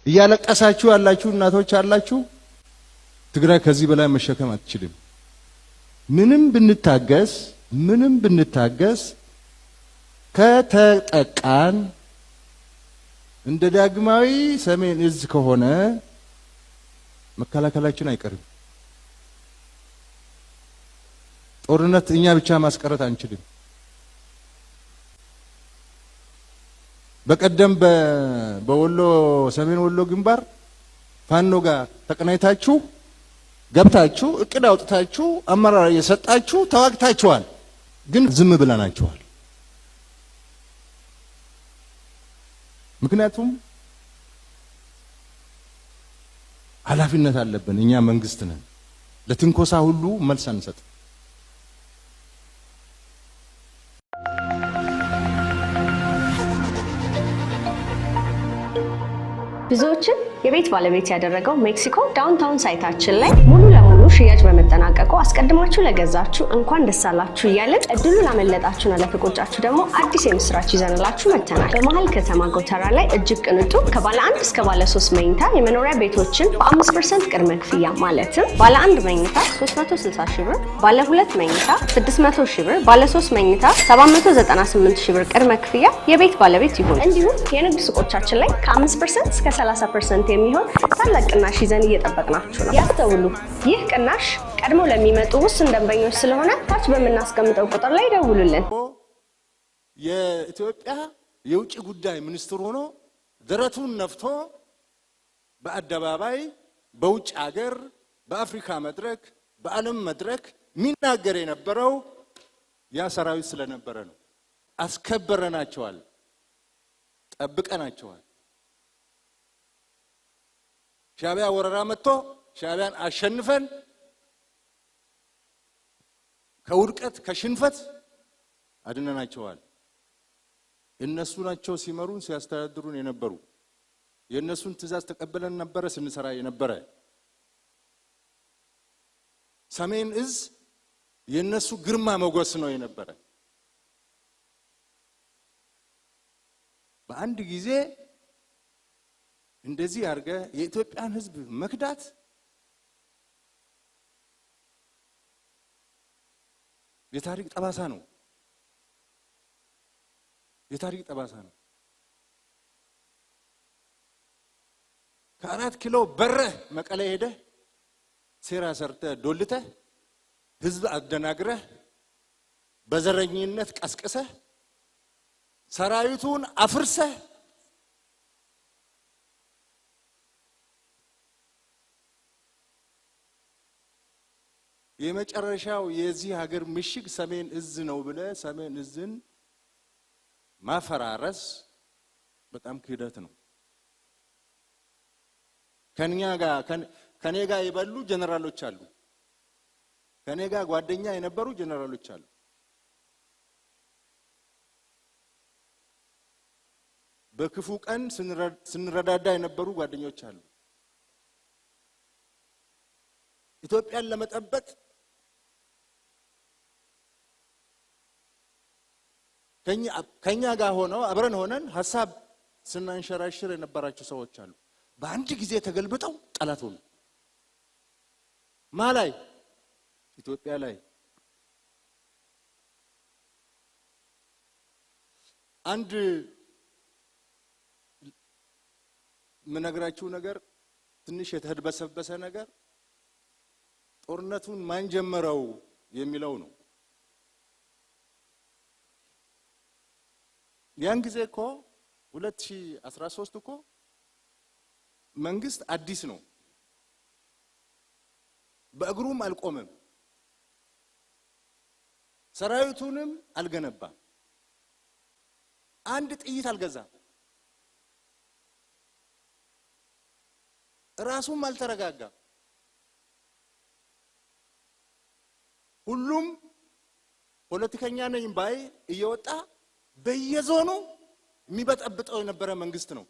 እያለቀሳችሁ ያላችሁ እናቶች አላችሁ። ትግራይ ከዚህ በላይ መሸከም አትችልም። ምንም ብንታገስ ከተጠቃን እንደ ዳግማዊ ሰሜን እዝ ከሆነ መከላከላችን አይቀርም። ጦርነት እኛ ብቻ ማስቀረት አንችልም። በቀደም በወሎ ሰሜን ወሎ ግንባር ፋኖ ጋር ተቀናይታችሁ ገብታችሁ እቅድ አውጥታችሁ አመራር እየሰጣችሁ ተዋግታችኋል። ግን ዝም ብለናችኋል። ምክንያቱም ኃላፊነት አለብን። እኛ መንግስት ነን። ለትንኮሳ ሁሉ መልስ አንሰጥ። ብዙዎችን የቤት ባለቤት ያደረገው ሜክሲኮ ዳውንታውን ሳይታችን ላይ ሙሉ ለሙሉ ሽያጭ በመጠናቀቁ አስቀድማችሁ ለገዛችሁ እንኳን ደስ አላችሁ እያልን እድሉ ላመለጣችሁና ለተቆጫችሁ ደግሞ አዲስ የምስራች ይዘንላችሁ መጥተናል። በመሃል ከተማ ጎተራ ላይ እጅግ ቅንጡ ከባለ 1 እስከ ባለ 3 መኝታ የመኖሪያ ቤቶችን በ5% ቅድመ ክፍያ ማለትም ባለ 1 መኝታ 360 ሺህ ብር፣ ባለ 2 መኝታ 600 ሺህ ብር፣ ባለ 3 መኝታ 798 ሺህ ብር ቅድመ ክፍያ የቤት ባለቤት ይሁን። እንዲሁም የንግድ ሱቆቻችን ላይ ከ5% እስከ 30% የሚሆን ታላቅ ቅናሽ ይዘን እየጠበቅናችሁ ነው። ያስተውሉ፣ ይህ ቅናሽ ቀድሞ ለሚመጡ ውስን ደንበኞች ስለሆነ ታች በምናስቀምጠው ቁጥር ላይ ደውሉልን። የኢትዮጵያ የውጭ ጉዳይ ሚኒስትር ሆኖ ደረቱን ነፍቶ በአደባባይ በውጭ ሀገር በአፍሪካ መድረክ በዓለም መድረክ ሚናገር የነበረው ያ ሰራዊት ስለነበረ ነው። አስከበረናቸዋል፣ ጠብቀናቸዋል። ሻዕቢያ ወረራ መጥቶ ሻዕቢያን አሸንፈን ከውድቀት ከሽንፈት አድነናቸዋል። እነሱ ናቸው ሲመሩን ሲያስተዳድሩን የነበሩ። የእነሱን ትእዛዝ ተቀበለን ነበረ ስንሰራ የነበረ። ሰሜን እዝ የእነሱ ግርማ ሞገስ ነው የነበረ። በአንድ ጊዜ እንደዚህ አድርገ የኢትዮጵያን ሕዝብ መክዳት የታሪክ ጠባሳ ነው። የታሪክ ጠባሳ ነው። ከ4 ኪሎ በረህ መቀሌ ሄደህ ሴራ ሰርተህ ዶልተህ ሕዝብ አደናግረህ በዘረኝነት ቀስቅሰህ ሰራዊቱን አፍርሰህ የመጨረሻው የዚህ ሀገር ምሽግ ሰሜን እዝ ነው ብለ ሰሜን እዝን ማፈራረስ በጣም ክህደት ነው። ከኔ ጋር የበሉ ጀነራሎች አሉ። ከኔ ጋር ጓደኛ የነበሩ ጀነራሎች አሉ። በክፉ ቀን ስንረዳዳ የነበሩ ጓደኞች አሉ። ኢትዮጵያን ለመጠበቅ ከኛ ጋር ሆነው አብረን ሆነን ሐሳብ ስናንሸራሽር የነበራቸው ሰዎች አሉ። በአንድ ጊዜ ተገልብጠው ጠላት ሆኑ። ማላይ ኢትዮጵያ ላይ አንድ ምነግራችሁ ነገር ትንሽ የተድበሰበሰ ነገር ጦርነቱን ማን ጀመረው የሚለው ነው። ያን ጊዜ እኮ 2013 እኮ መንግስት አዲስ ነው። በእግሩም አልቆመም። ሰራዊቱንም አልገነባም። አንድ ጥይት አልገዛም። ራሱም አልተረጋጋም። ሁሉም ፖለቲከኛ ነኝ ባይ እየወጣ በየዞኑ የሚበጠብጠው የነበረ መንግስት ነው።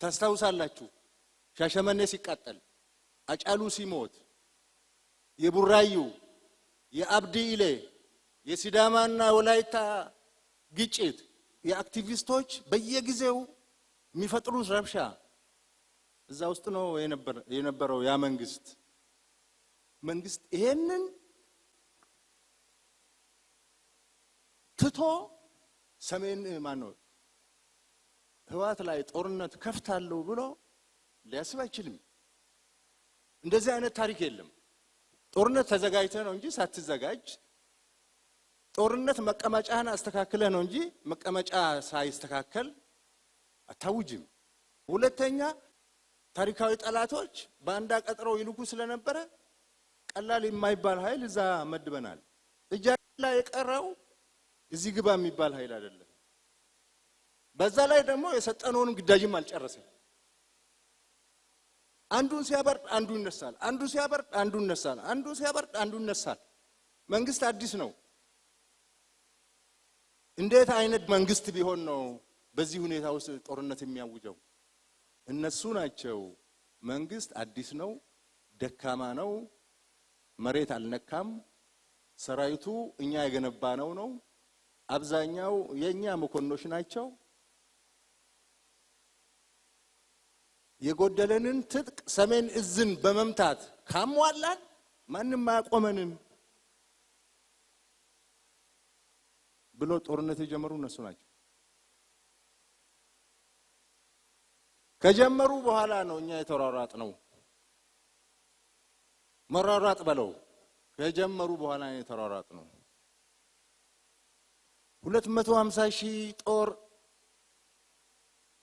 ታስታውሳላችሁ? ሻሸመኔ ሲቃጠል፣ አጫሉ ሲሞት፣ የቡራዩ የአብዲ ኢሌ የሲዳማና ወላይታ ግጭት የአክቲቪስቶች በየጊዜው የሚፈጥሩት ረብሻ እዛ ውስጥ ነው የነበረው ያ መንግስት ይሄንን ትቶ ሰሜን ማነው ህወሓት ላይ ጦርነት ከፍታለሁ ብሎ ሊያስብ አይችልም። እንደዚህ አይነት ታሪክ የለም። ጦርነት ተዘጋጅተህ ነው እንጂ ሳትዘጋጅ፣ ጦርነት መቀመጫህን አስተካክለህ ነው እንጂ መቀመጫ ሳይስተካከል አታውጅም። ሁለተኛ ታሪካዊ ጠላቶች ባንዳ ቀጥረው ይልኩ ስለነበረ ቀላል የማይባል ኃይል እዛ መድበናል። እጃችን ላይ የቀረው እዚህ ግባ የሚባል ኃይል አይደለም። በዛ ላይ ደግሞ የሰጠነውን ግዳጅም አልጨረሰም። አንዱን ሲያበርድ አንዱ ይነሳል፣ አንዱ ሲያበርድ አንዱ ይነሳል፣ አንዱ ሲያበርድ አንዱ ይነሳል። መንግስት አዲስ ነው። እንዴት አይነት መንግስት ቢሆን ነው በዚህ ሁኔታ ውስጥ ጦርነት የሚያውጀው? እነሱ ናቸው መንግስት አዲስ ነው፣ ደካማ ነው፣ መሬት አልነካም፣ ሰራዊቱ እኛ የገነባነው ነው፣ አብዛኛው የኛ መኮንኖች ናቸው፣ የጎደለንን ትጥቅ ሰሜን እዝን በመምታት ካሟላን ማንም አያቆመንም ብሎ ጦርነት የጀመሩ እነሱ ናቸው። ከጀመሩ በኋላ ነው እኛ የተሯሯጥ ነው። መሯሯጥ በለው ከጀመሩ በኋላ ነው የተሯሯጥ ነው። 250,000 ጦር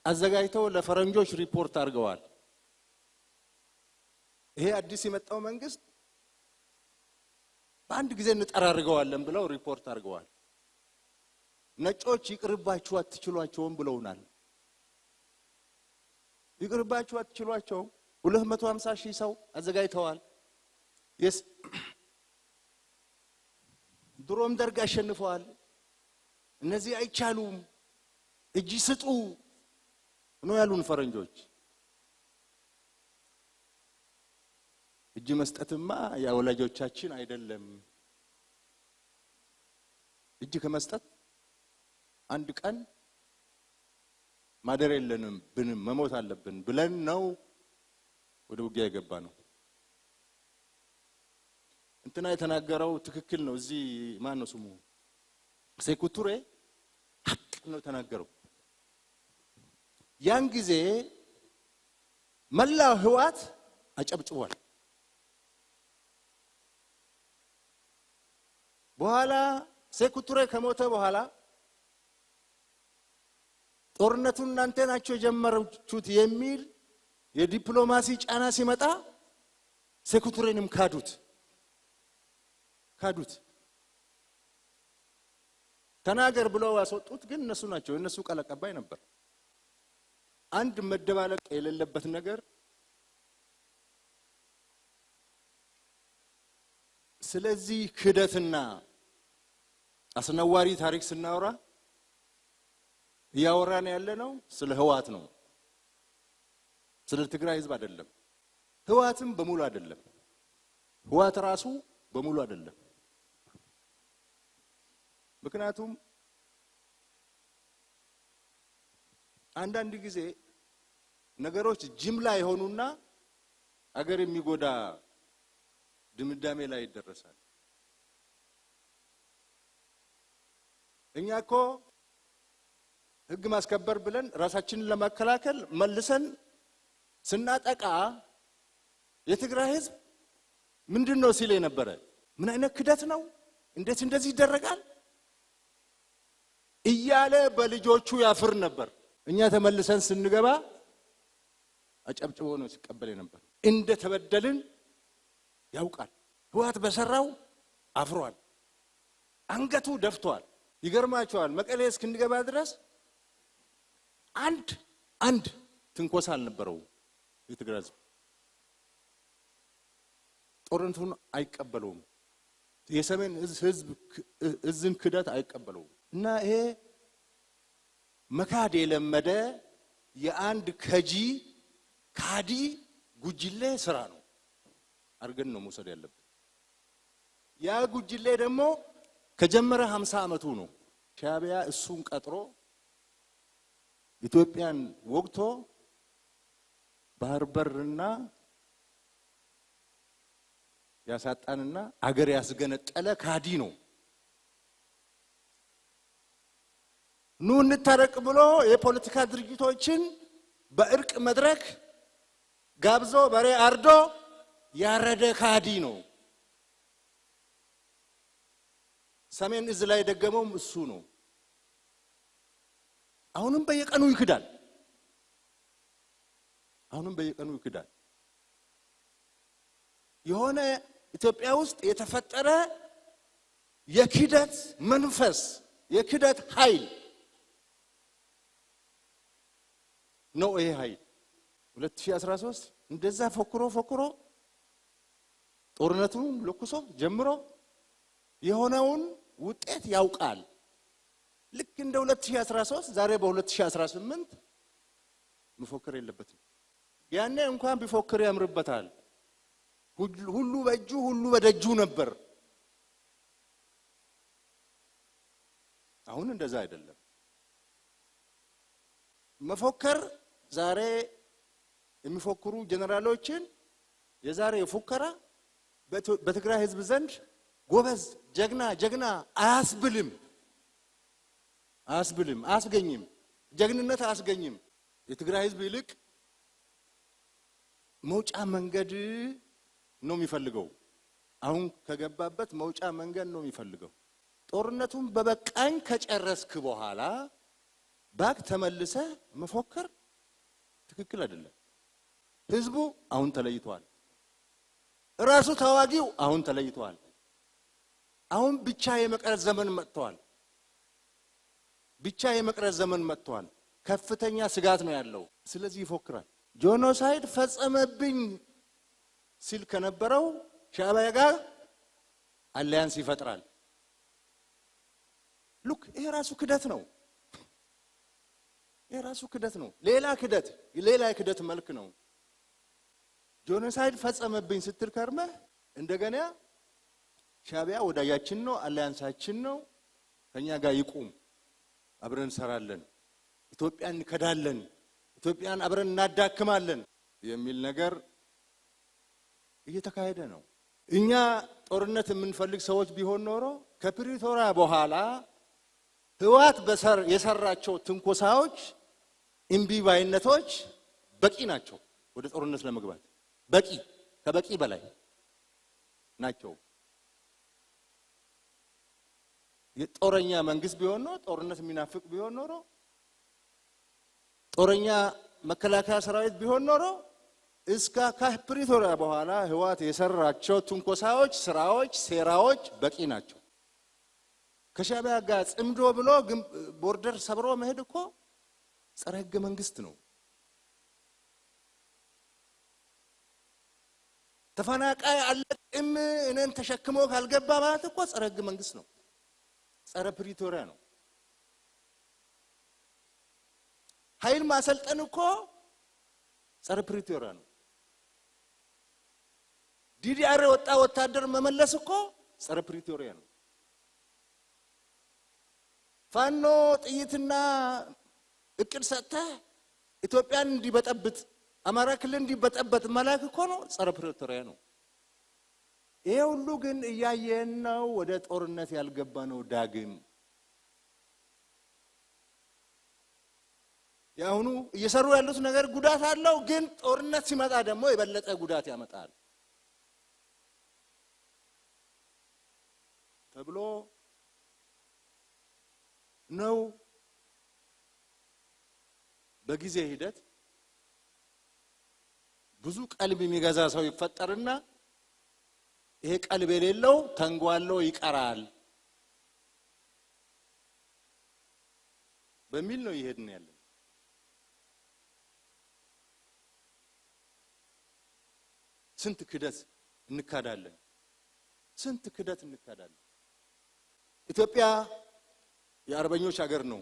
አዘጋጅተው ለፈረንጆች ሪፖርት አድርገዋል። ይሄ አዲስ የመጣው መንግስት በአንድ ጊዜ እንጠራርገዋለን ብለው ሪፖርት አድርገዋል። ነጮች ይቅርባችሁ አትችሏቸውም ብለውናል። ይቅርባችሁ አትችሏቸውም። 250,000 ሰው አዘጋጅተዋል። ድሮም ደርግ አሸንፈዋል። እነዚህ አይቻሉም፣ እጅ ስጡ ነው ያሉን ፈረንጆች። እጅ መስጠትማ የወላጆቻችን አይደለም። እጅ ከመስጠት አንድ ቀን ማደር የለንም መሞት አለብን ብለን ነው ወደ ውጊያ የገባ ነው። እንትና የተናገረው ትክክል ነው። እዚህ ማን ነው ስሙ? ሴኩ ቱሬ ሐቅ ነው የተናገረው። ያን ጊዜ መላው ህወሓት አጨብጭቧል። በኋላ ሴኩ ቱሬ ከሞተ በኋላ ጦርነቱን እናንተ ናችሁ የጀመራችሁት የሚል የዲፕሎማሲ ጫና ሲመጣ ሴኩ ቱሬንም ካዱት። ተናገር ብለው ያስወጡት ግን እነሱ ናቸው። እነሱ ቃል አቀባይ ነበር። አንድ መደባለቅ የሌለበት ነገር ስለዚህ ክደትና አስነዋሪ ታሪክ ስናወራ እያወራን ያለነው ስለ ህወሓት ነው። ስለ ትግራይ ህዝብ አይደለም። ህወሓትም በሙሉ አይደለም። ህወሓት ራሱ በሙሉ አይደለም። ምክንያቱም አንዳንድ ጊዜ ነገሮች ጅምላ የሆኑና አገር የሚጎዳ ድምዳሜ ላይ ይደረሳል። እኛ እኮ ህግ ማስከበር ብለን ራሳችንን ለማከላከል መልሰን ስናጠቃ የትግራይ ህዝብ ምንድነው ሲል የነበረ? ምን አይነት ክደት ነው? እንዴት እንደዚህ ይደረጋል እያለ በልጆቹ ያፍር ነበር። እኛ ተመልሰን ስንገባ አጨብጭቦ ነው ሲቀበል ነበር። እንደ ተበደልን ያውቃል። ህወሓት በሰራው አፍሯል፣ አንገቱ ደፍቷል። ይገርማቸዋል። መቀሌ እስክንገባ ድረስ አንድ ትንኮሳ አልነበረው። የትግራይ ህዝብ ጦርነቱን አይቀበለውም። የሰሜን ህዝብ እዝን ክደት አይቀበለውም። እና ይሄ መካድ የለመደ የአንድ ካዲ ጉጅሌ ስራ ነው አርገን ነው መውሰድ ያለብን። ያ ጉጅሌ ደግሞ ከጀመረ 50 ዓመቱ ነው። ሻዕቢያ እሱን ቀጥሮ ኢትዮጵያን ወግቶ ባህር በርና ያሳጣንና አገር ያስገነጠለ ካዲ ነው። ኑ እንታረቅ ብሎ የፖለቲካ ድርጅቶችን በእርቅ መድረክ ጋብዞ በሬ አርዶ ያረደ ካዲ ነው። ሰሜን እዝ ላይ ደገመውም እሱ ነው። አሁንም በየቀኑ ይክዳል። የሆነ ኢትዮጵያ ውስጥ የተፈጠረ የክደት መንፈስ የክደት ኃይል ነው። ይሄ ኃይል 2013 እንደዛ ፎክሮ ጦርነቱን ለኩሶ ጀምሮ የሆነውን ውጤት ያውቃል። ልክ እንደ 2013 ዛሬ በ2018 መፎከር የለበትም። ያኔ እንኳን ቢፎክር ያምርበታል። ሁሉ በእጁ ሁሉ በደጁ ነበር። አሁን እንደዛ አይደለም። መፎከር ዛሬ የሚፎክሩ ጀነራሎችን የዛሬ ፉከራ በትግራይ ህዝብ ዘንድ ጎበዝ ጀግና አያስብልም፣ አያስገኝም፣ ጀግንነት አያስገኝም። የትግራይ ህዝብ ይልቅ መውጫ መንገድ ነው የሚፈልገው። አሁን ከገባበት መውጫ መንገድ ነው የሚፈልገው። ጦርነቱን በበቃኝ ከጨረስክ በኋላ ባክ ተመልሰ መፎከር ትክክል አይደለም። ህዝቡ አሁን ተለይቷል። ራሱ ተዋጊው አሁን ተለይቷል። አሁን ብቻ የመቅረት ዘመን መጥቷል። ከፍተኛ ስጋት ነው ያለው። ስለዚህ ይፎክራል። ጄኖሳይድ ፈጸመብኝ ሲል ከነበረው ሻዕቢያ ጋር አሊያንስ ይፈጥራል። ሉክ ይሄ ራሱ ክደት ነው። ሌላ የክደት መልክ ነው። ጄኖሳይድ ፈጸመብኝ ስትል ከርመህ እንደገና ሻዕቢያ ወዳጃችን ነው፣ አሊያንሳችን ነው፣ ከኛ ጋር ይቁም፣ አብረን እንሰራለን፣ ኢትዮጵያን እንከዳለን፣ ኢትዮጵያን አብረን እናዳክማለን የሚል ነገር እየተካሄደ ነው። እኛ ጦርነት የምንፈልግ ሰዎች ቢሆን ኖሮ ከፕሪቶሪያ በኋላ ህወሓት የሰራቸው ትንኮሳዎች፣ እምቢባይነቶች በቂ ናቸው ወደ ጦርነት ለመግባት። ከበቂ በላይ ናቸው። የጦረኛ መንግስት ቢሆን ኖሮ ጦርነት የሚናፍቅ ቢሆን ኖሮ ጦረኛ መከላከያ ሰራዊት ቢሆን ኖሮ እስከ ከፕሪቶሪያ በኋላ ህወሓት የሰራቸው ትንኮሳዎች፣ ስራዎች፣ ሴራዎች በቂ ናቸው። ከሻዕቢያ ጋር ጽምዶ ብሎ ቦርደር ሰብሮ መሄድ እኮ ጸረ ህገ መንግስት ነው። ተፈናቃይ አለቅም እኔን ተሸክሞ ካልገባ ማለት እኮ ጸረ ህገ መንግስት ነው። ጸረ ፕሪቶሪያ ነው። ኃይል ማሰልጠን እኮ ጸረ ፕሪቶሪያ ነው። ዲዲአር ወጣ ወታደር መመለስ እኮ ጸረ ፕሪቶሪያ ነው። ፋኖ ጥይትና እቅድ ሰጥተህ ኢትዮጵያን እንዲበጠብጥ አማራ ክልል እንዲበጠበጥ መላክ እኮ ነው፣ ጸረ ፕሪቶሪያ ነው። ይሄ ሁሉ ግን እያየን ነው። ወደ ጦርነት ያልገባ ነው። ዳግም ያሁኑ እየሰሩ ያሉት ነገር ጉዳት አለው፣ ግን ጦርነት ሲመጣ ደግሞ የበለጠ ጉዳት ያመጣል ተብሎ ነው። በጊዜ ሂደት ብዙ ቀልብ የሚገዛ ሰው ይፈጠርና ይሄ ቀልብ የሌለው ተንጓሎ ይቀራል በሚል ነው ይሄድን ያለን። ስንት ክደት እንካዳለን። ኢትዮጵያ የአርበኞች ሀገር ነው።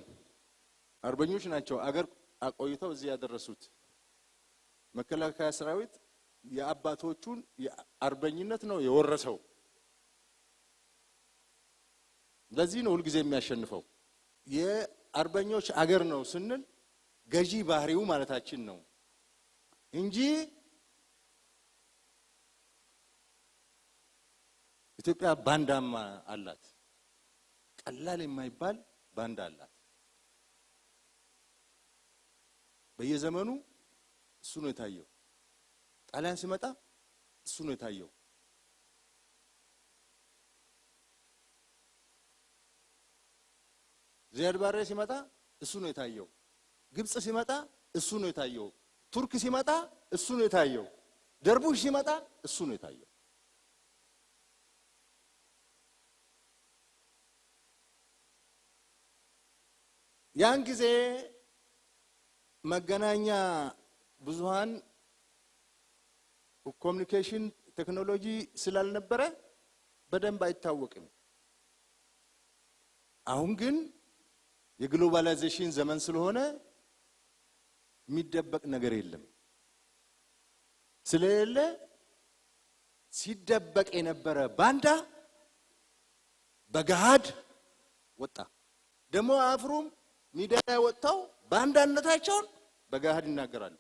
አርበኞች ናቸው አገር አቆይተው እዚህ ያደረሱት። መከላከያ ሰራዊት የአባቶቹን የአርበኝነት ነው የወረሰው። ለዚህ ነው ሁልጊዜ የሚያሸንፈው። የአርበኞች አገር ነው ስንል ገዢ ባህሪው ማለታችን ነው እንጂ ኢትዮጵያ ባንዳማ አላት። ቀላል የማይባል ባንዳ አላት። በየዘመኑ እሱ ነው የታየው። ጣሊያን ሲመጣ እሱ ነው የታየው። ዚያድ ባሬ ሲመጣ እሱ ነው የታየው። ግብጽ ሲመጣ እሱ ነው የታየው። ቱርክ ሲመጣ እሱ ነው የታየው። ደርቡሽ ሲመጣ እሱ ነው የታየው። ያን ጊዜ መገናኛ ብዙሃን ኮሙኒኬሽን ቴክኖሎጂ ስላልነበረ በደንብ አይታወቅም። አሁን ግን የግሎባላይዜሽን ዘመን ስለሆነ የሚደበቅ ነገር የለም። ስለሌለ ሲደበቅ የነበረ ባንዳ በገሃድ ወጣ። ደግሞ አፍሩም ሚዲያ ላይ ወጣው ባንዳነታቸውን በገሃድ ይናገራሉ።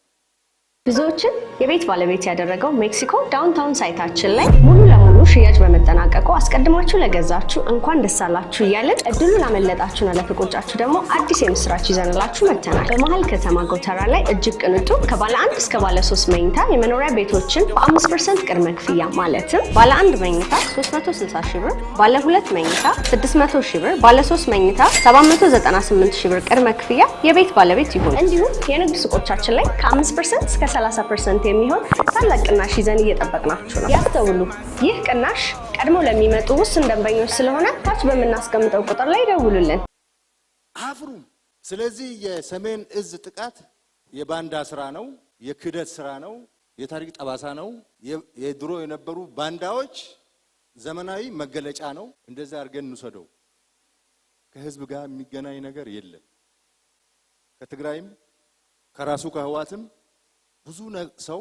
ብዙዎችን የቤት ባለቤት ያደረገው ሜክሲኮ ዳውንታውን ሳይታችን ላይ ሙሉ ለሙሉ ሽያጭ በመጠናቀቁ አስቀድማችሁ ለገዛችሁ እንኳን ደስ አላችሁ እያልን እድሉ ላመለጣችሁና ለፍቆቻችሁ ደግሞ አዲስ የምስራች ይዘንላችሁ መጥተናል። በመሀል ከተማ ጎተራ ላይ እጅግ ቅንጡ ከባለ 1 እስከ ባለ 3 መኝታ የመኖሪያ ቤቶችን በ5% ቅድመ ክፍያ ማለትም ባለ 1 መኝታ 360 ሺህ ብር፣ ባለ 2 መኝታ 600 ሺህ ብር፣ ባለ 3 መኝታ 798 ሺህ ብር ቅድመ ክፍያ የቤት ባለቤት ይሁን። እንዲሁም የንግድ ሱቆቻችን ላይ ከ5% እስከ 30% የሚሆን ታላቅ ቅናሽ ይዘን እየጠበቅናችሁ ነው። ያስተውሉ፣ ይህ ቅናሽ ቀድሞ ለሚመጡ ውስን ደንበኞች ስለሆነ ታች በምናስቀምጠው ቁጥር ላይ ደውሉልን። አፍሩም። ስለዚህ የሰሜን እዝ ጥቃት የባንዳ ስራ ነው፣ የክደት ስራ ነው፣ የታሪክ ጠባሳ ነው። የድሮ የነበሩ ባንዳዎች ዘመናዊ መገለጫ ነው። እንደዛ አድርገን እንውሰደው። ከህዝብ ጋር የሚገናኝ ነገር የለም። ከትግራይም ከራሱ ከህዋትም ብዙ ሰው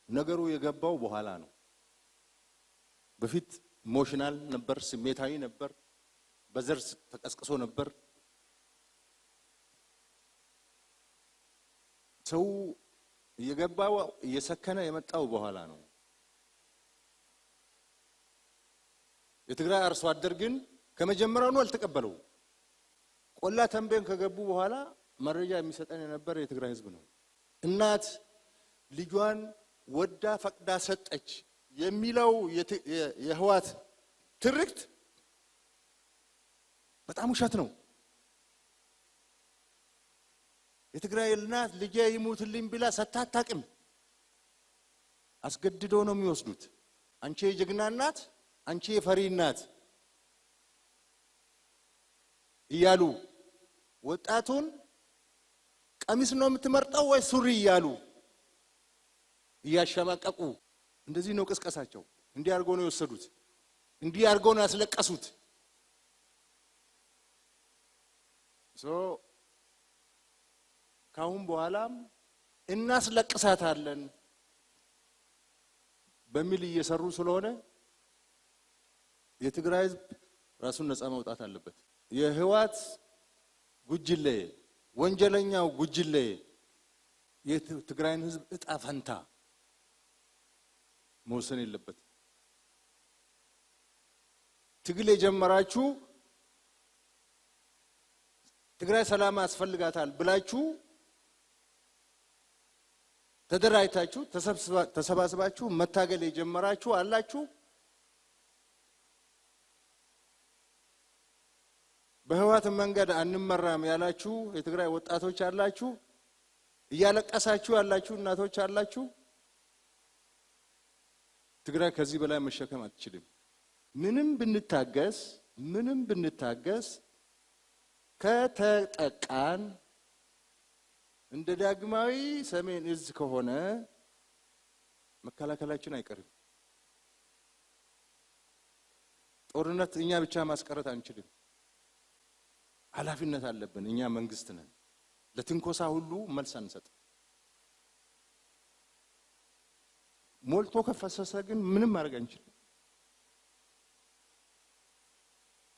ነገሩ የገባው በኋላ ነው። በፊት ኢሞሽናል ነበር፣ ስሜታዊ ነበር፣ በዘር ተቀስቅሶ ነበር። ሰው የገባው እየሰከነ የመጣው በኋላ ነው። የትግራይ አርሶ አደር ግን ከመጀመሪያው ነው አልተቀበለው። ቆላ ተንቤን ከገቡ በኋላ መረጃ የሚሰጠን የነበረ የትግራይ ህዝብ ነው። እናት ልጇን ወዳ ፈቅዳ ሰጠች የሚለው የህዋት ትርክት በጣም ውሸት ነው። የትግራይ እናት ልጄ ይሙትልኝ ብላ ሰታታቅም አስገድደው ነው የሚወስዱት። አንቺ የጀግና እናት፣ አንቺ የፈሪ እናት እያሉ ወጣቱን ቀሚስ ነው የምትመርጠው ወይ ሱሪ እያሉ እያሸማቀቁ እንደዚህ ነው ቅስቀሳቸው። እንዲህ አድርገው ነው የወሰዱት። እንዲህ አድርገው ነው ያስለቀሱት። ካሁን በኋላም እናስለቅሳታለን በሚል እየሰሩ ስለሆነ የትግራይ ህዝብ ራሱን ነፃ ማውጣት አለበት። የህዋት ጉጅሌ ወንጀለኛው ጉጅሌ የትግራይን ህዝብ እጣ ፈንታ መወሰን የለበት። ትግል የጀመራችሁ ትግራይ ሰላም ያስፈልጋታል ብላችሁ ተደራጅታችሁ ተሰባስባችሁ መታገል የጀመራችሁ አላችሁ። በህዋት መንገድ አንመራም ያላችሁ የትግራይ ወጣቶች አላችሁ። እያለቀሳችሁ ያላችሁ እናቶች አላችሁ። ትግራይ ከዚህ በላይ መሸከም አትችልም። ምንም ብንታገስ ከተጠቃን እንደ ዳግማዊ ሰሜን እዝ ከሆነ መከላከላችን አይቀርም። ጦርነት እኛ ብቻ ማስቀረት አንችልም። ኃላፊነት አለብን። እኛ መንግስት ነን። ለትንኮሳ ሁሉ መልስ አንሰጥ። ሞልቶ ከፈሰሰ ግን ምንም ማድረግ አንችልም።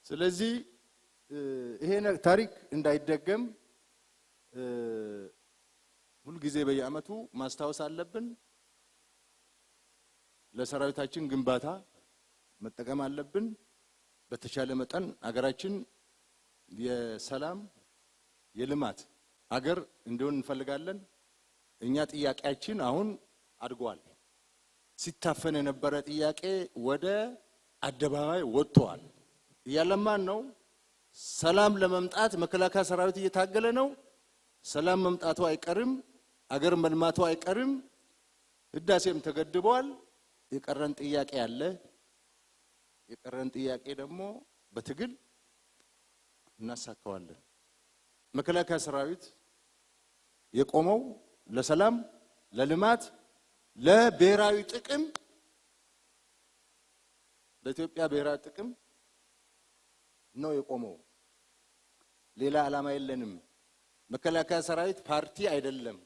ስለዚህ ይሄ ታሪክ እንዳይደገም ሁሉ ጊዜ በየአመቱ ማስታወስ አለብን። ለሰራዊታችን ግንባታ መጠቀም አለብን። በተቻለ መጠን አገራችን የሰላም የልማት አገር እንዲሆን እንፈልጋለን። እኛ ጥያቄያችን አሁን አድጓል። ሲታፈን የነበረ ጥያቄ ወደ አደባባይ ወጥቷል። እያለማን ነው። ሰላም ለመምጣት መከላከያ ሰራዊት እየታገለ ነው። ሰላም መምጣቱ አይቀርም። አገር መልማቱ አይቀርም። ህዳሴም ተገድቧል። የቀረን ጥያቄ አለ። የቀረን ጥያቄ ደግሞ በትግል እናሳካዋለን። መከላከያ ሰራዊት የቆመው ለሰላም፣ ለልማት፣ ለብሔራዊ ጥቅም፣ ለኢትዮጵያ ብሔራዊ ጥቅም ነው የቆመው። ሌላ ዓላማ የለንም። መከላከያ ሰራዊት ፓርቲ አይደለም።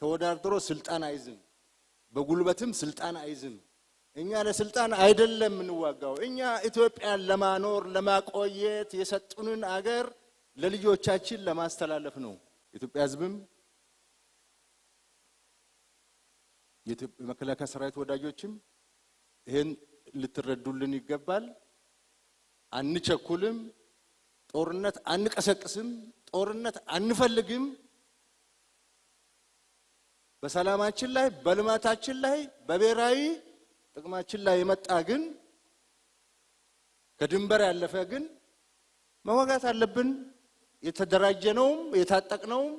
ተወዳድሮ ስልጣን አይዝም። በጉልበትም ስልጣን አይዝም። እኛ ለስልጣን አይደለም እንዋጋው። እኛ ኢትዮጵያን ለማኖር ለማቆየት የሰጡንን አገር ለልጆቻችን ለማስተላለፍ ነው። የኢትዮጵያ ሕዝብም የመከላከያ ሰራዊት ወዳጆችም ይሄን ልትረዱልን ይገባል። አንቸኩልም። ጦርነት አንቀሰቅስም። ጦርነት አንፈልግም። በሰላማችን ላይ በልማታችን ላይ በብሔራዊ ጥቅማችን ላይ የመጣ ግን ከድንበር ያለፈ ግን መዋጋት አለብን። የተደራጀነውም የታጠቅነውም